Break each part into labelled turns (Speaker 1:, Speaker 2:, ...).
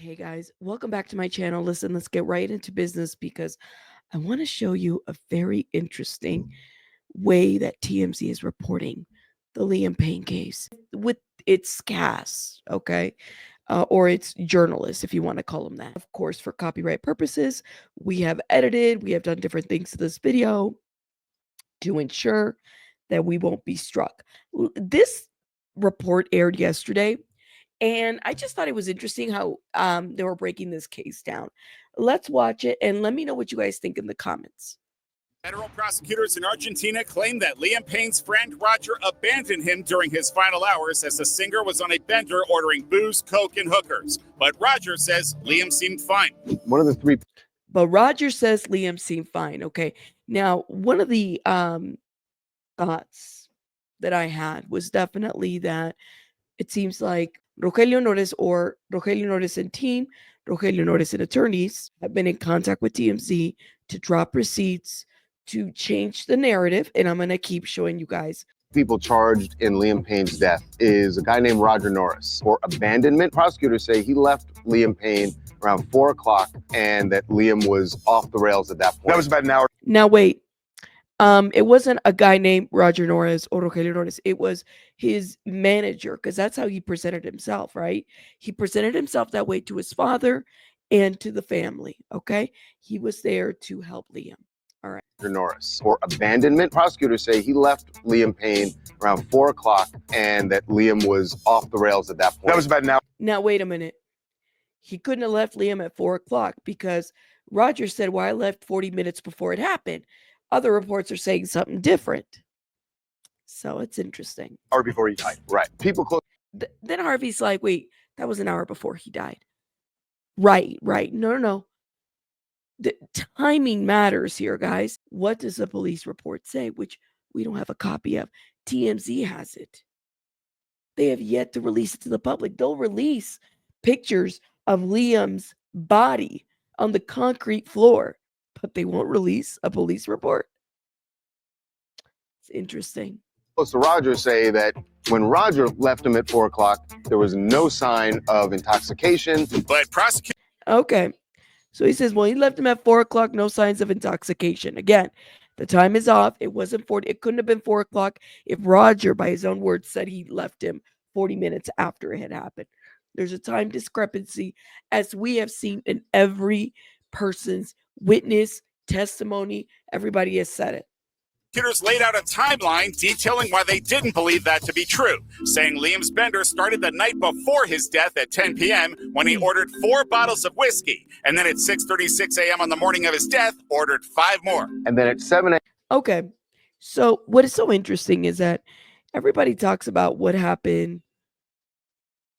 Speaker 1: Hey guys, welcome back to my channel. Listen, let's get right into business because I want to show you a very interesting way that TMZ is reporting the Liam Payne case with its cast, okay? Or its journalists, if you want to call them that. Of course, for copyright purposes, we have done different things to this video to ensure that we won't be struck. This report aired yesterday, and I just thought it was interesting how they were breaking this case down. Let's watch it and let me know what you guys think in the comments.
Speaker 2: Federal prosecutors in Argentina claim that Liam Payne's friend Roger abandoned him during his final hours as the singer was on a bender ordering booze, coke, and hookers. But Roger says Liam seemed fine.
Speaker 1: But Roger says Liam seemed fine. Okay. Now, one of the thoughts that I had was definitely that it seems like Rogelio Nores and team, Rogelio Nores and attorneys have been in contact with TMZ to drop receipts, to change the narrative. And I'm going to keep showing you guys.
Speaker 3: People charged in Liam Payne's death is a guy named Roger Norris. For abandonment, prosecutors say he left Liam Payne around 4 o'clock and that Liam was off the rails at that point. That was about an hour.
Speaker 1: Now, wait. It wasn't a guy named Roger Norris or Rogelio Norris. It was his manager, because that's how he presented himself, right? He presented himself that way to his father and to the family, okay? He was there to help Liam. All right.
Speaker 3: Norris. For abandonment, prosecutors say he left Liam Payne around 4 o'clock and that Liam was off the rails at that point. That was about an hour.
Speaker 1: Now, wait a minute. He couldn't have left Liam at 4 o'clock because Roger said, well, I left 40 minutes before it happened. Other reports are saying something different. So it's interesting.
Speaker 3: Hour before he died. Right. People close.
Speaker 1: Then Harvey's like, wait, that was an hour before he died. Right. No. The timing matters here, guys. What does the police report say? Which we don't have a copy of. TMZ has it. They have yet to release it to the public. They'll release pictures of Liam's body on the concrete floor, but they won't release a police report. It's interesting.
Speaker 3: Close to Roger say that when Roger left him at 4 o'clock, there was no sign of intoxication.
Speaker 2: But prosecutors.
Speaker 1: Okay. So he says, well, he left him at 4 o'clock, no signs of intoxication. Again, the time is off. It wasn't 40. It couldn't have been 4 o'clock if Roger, by his own words, said he left him 40 minutes after it had happened. There's a time discrepancy, as we have seen in every person's witness, testimony. Everybody has said it.
Speaker 2: Prosecutors laid out a timeline detailing why they didn't believe that to be true, saying Liam's bender started the night before his death at 10 p.m. when he ordered 4 bottles of whiskey, and then at 6:36 a.m. on the morning of his death, ordered 5 more.
Speaker 3: And then at 7 a.m.
Speaker 1: Okay. So what is so interesting is that everybody talks about what happened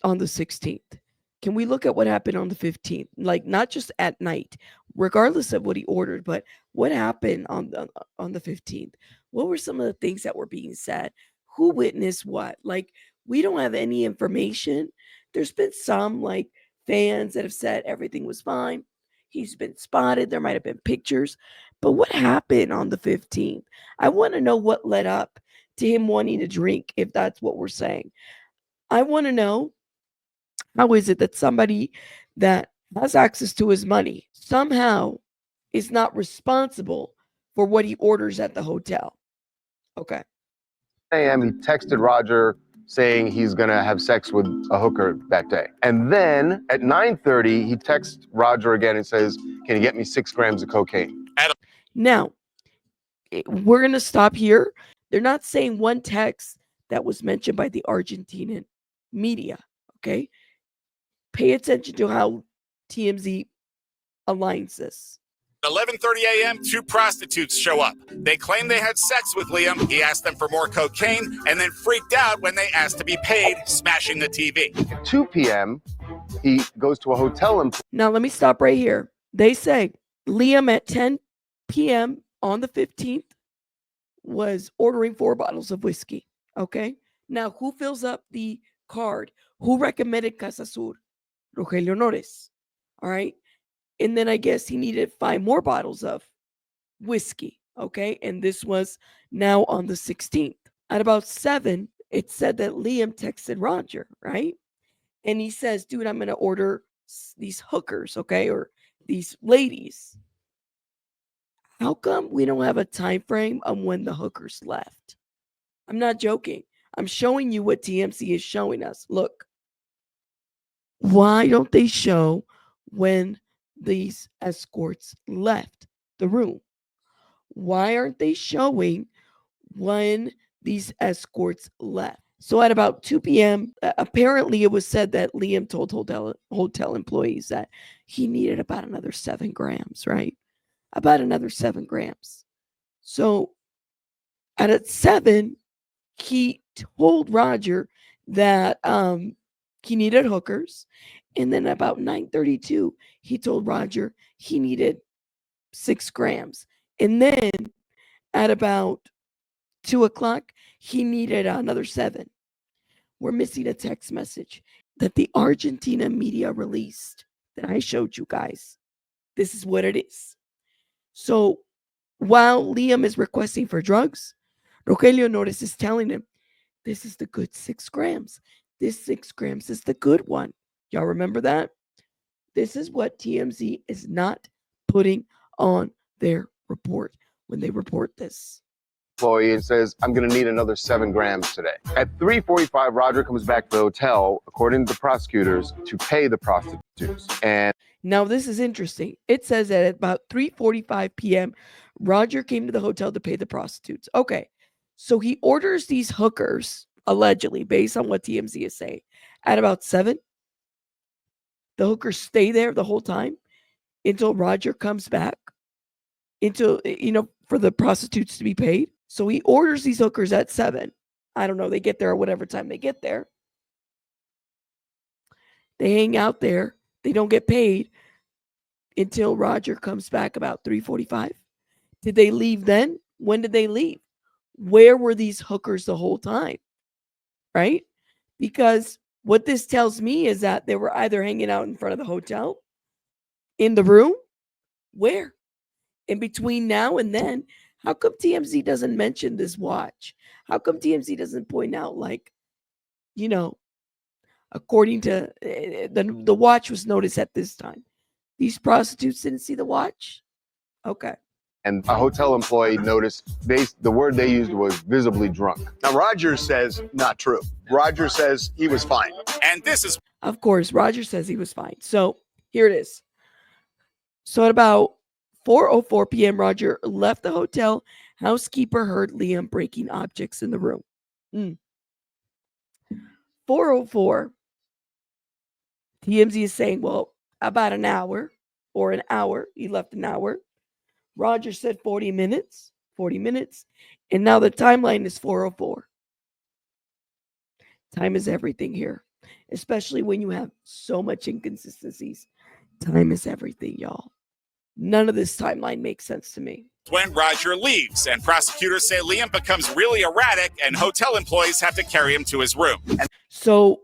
Speaker 1: on the 16th. Can we look at what happened on the 15th? Like, not just at night, regardless of what he ordered, but what happened on the 15th? What were some of the things that were being said? Who witnessed what? Like, we don't have any information. There's been some like fans that have said everything was fine. He's been spotted. There might have been pictures. But what happened on the 15th? I want to know what led up to him wanting to drink, if that's what we're saying. I want to know, how is it that somebody that has access to his money somehow is not responsible for what he orders at the hotel? Okay.
Speaker 3: a.m. he texted Roger saying he's going to have sex with a hooker that day. And then at 9:30, he texts Roger again and says, can you get me 6 grams of cocaine?
Speaker 1: Now, we're going to stop here. They're not saying one text that was mentioned by the Argentinian media, okay? Pay attention to how TMZ aligns this.
Speaker 2: 11:30 a.m., 2 prostitutes show up. They claim they had sex with Liam. He asked them for more cocaine and then freaked out when they asked to be paid, smashing the TV.
Speaker 3: At 2 p.m., he goes to a hotel and...
Speaker 1: Now, let me stop right here. They say Liam at 10 p.m. on the 15th was ordering 4 bottles of whiskey, okay? Now, who fills up the card? Who recommended Casa Sur? Rogelio Nores, all right? And then I guess he needed 5 more bottles of whiskey, okay? And this was now on the 16th. At about 7, it said that Liam texted Roger, right? And he says, dude, I'm going to order these hookers, okay, or these ladies. How come we don't have a time frame on when the hookers left? I'm not joking. I'm showing you what TMZ is showing us. Look, why don't they show when these escorts left the room? Why aren't they showing when these escorts left? So at about 2 p.m., apparently it was said that Liam told hotel employees that he needed about another 7 grams, right? About another 7 grams. So at 7, he told Roger that he needed hookers. And then about 9:32, he told Roger he needed 6 grams. And then at about 2 o'clock, he needed another 7. We're missing a text message that the Argentina media released that I showed you guys. This is what it is. So while Liam is requesting for drugs, Rogelio Norris is telling him, this is the good 6 grams. This 6 grams is the good one. Y'all remember that? This is what TMZ is not putting on their report when they report this.
Speaker 3: Employee and says, I'm going to need another 7 grams today. At 3:45, Roger comes back to the hotel, according to the prosecutors, to pay the prostitutes. And
Speaker 1: now this is interesting. It says that at about 3:45 p.m., Roger came to the hotel to pay the prostitutes. Okay, so he orders these hookers, allegedly, based on what TMZ is saying, at about 7. The hookers stay there the whole time until Roger comes back, until, for the prostitutes to be paid. So he orders these hookers at 7. I don't know, they get there at whatever time they get there. They hang out there. They don't get paid until Roger comes back about 3:45. Did they leave then? When did they leave? Where were these hookers the whole time? Right? Because what this tells me is that they were either hanging out in front of the hotel, in the room, where? In between now and then, how come TMZ doesn't mention this watch? How come TMZ doesn't point out, like, according to the watch was noticed at this time. These prostitutes didn't see the watch? Okay.
Speaker 3: and a hotel employee noticed the word they used was visibly drunk.
Speaker 4: Now, Roger says not true. Roger says he was fine.
Speaker 2: And this is,
Speaker 1: Of course, Roger says he was fine. So here it is. So at about 4:04 p.m., Roger left the hotel. Housekeeper heard Liam breaking objects in the room. 4:04. TMZ is saying, well, about an hour or an hour. He left an hour. Roger said 40 minutes. 40 minutes. And now the timeline is 4:04. Time is everything here, especially when you have so much inconsistencies. Time is everything, y'all. None of this timeline makes sense to me.
Speaker 2: when Roger leaves, and prosecutors say Liam becomes really erratic and hotel employees have to carry him to his room.
Speaker 1: So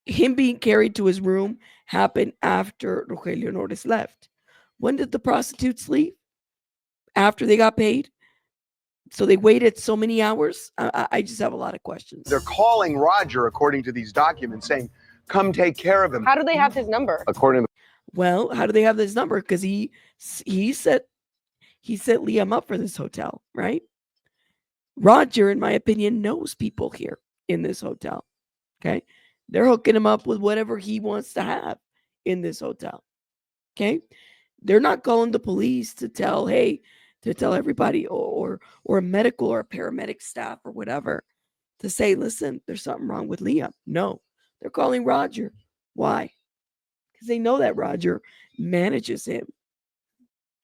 Speaker 1: him being carried to his room happened after Rogelio Norris left. When did the prostitutes leave? After they got paid? So they waited so many hours? I just have a lot of questions.
Speaker 4: They're calling Roger, according to these documents, saying, come take care of him.
Speaker 5: How do they have his number?
Speaker 3: According to
Speaker 1: Well, how do they have this number? Because he set Liam up for this hotel, right? Roger, in my opinion, knows people here in this hotel. Okay. They're hooking him up with whatever he wants to have in this hotel. Okay. They're not calling the police to tell everybody or a medical or a paramedic staff or whatever to say, listen, there's something wrong with Liam. No, they're calling Roger. Why? Because they know that Roger manages him.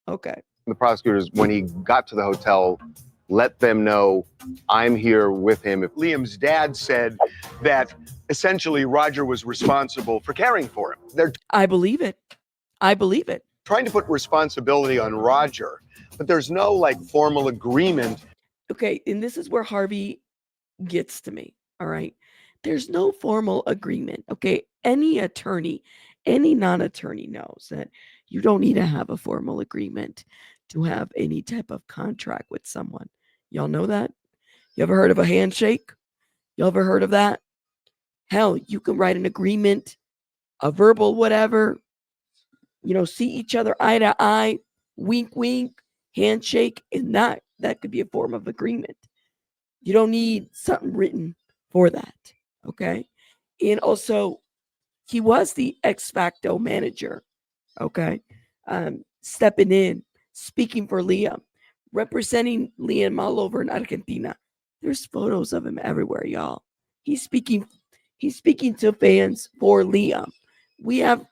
Speaker 1: Okay.
Speaker 3: the prosecutors, when he got to the hotel, let them know, I'm here with him.
Speaker 4: Liam's dad said that essentially Roger was responsible for caring for him. They're
Speaker 1: I believe it.
Speaker 4: trying to put responsibility on Roger, but there's no formal agreement.
Speaker 1: Okay, and this is where Harvey gets to me. All right. There's no formal agreement. Okay. Any attorney, any non-attorney knows that you don't need to have a formal agreement to have any type of contract with someone. Y'all know that? You ever heard of a handshake? You ever heard of that? Hell, you can write an agreement, a verbal whatever, see each other eye to eye, wink, wink, handshake, and that could be a form of agreement. You don't need something written for that, okay? And also, he was the ex facto manager, okay? Stepping in, speaking for Liam, representing Liam all over in Argentina. There's photos of him everywhere, y'all. He's speaking to fans for Liam. We have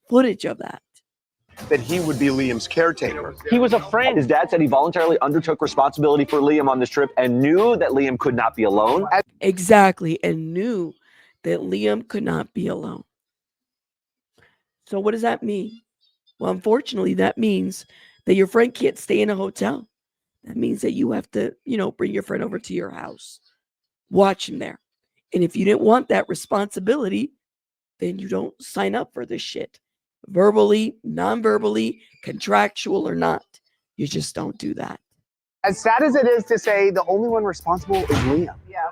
Speaker 1: footage of that.
Speaker 4: That he would be Liam's caretaker.
Speaker 5: He was a friend. His dad said he voluntarily undertook responsibility for Liam on this trip and knew that Liam could not be alone.
Speaker 1: Exactly, and knew that Liam could not be alone. So what does that mean? Well, unfortunately, that means that your friend can't stay in a hotel. That means that you have to, bring your friend over to your house, watch him there. And if you didn't want that responsibility, then you don't sign up for this shit. Verbally, non-verbally, contractual or not. You just don't do that.
Speaker 6: As sad as it is to say, the only one responsible is Liam.
Speaker 7: Yeah.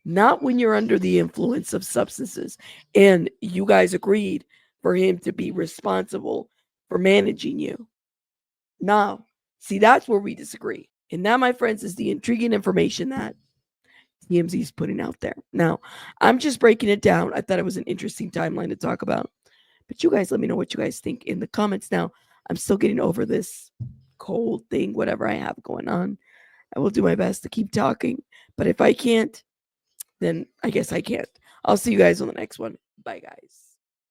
Speaker 1: Not when you're under the influence of substances. And you guys agreed for him to be responsible for managing you. No. See, that's where we disagree. And that, my friends, is the intriguing information that TMZ is putting out there. Now, I'm just breaking it down. I thought it was an interesting timeline to talk about. But you guys let me know what you guys think in the comments. Now, I'm still getting over this cold thing, whatever I have going on. I will do my best to keep talking. But if I can't, then I guess I can't. I'll see you guys on the next one. Bye, guys.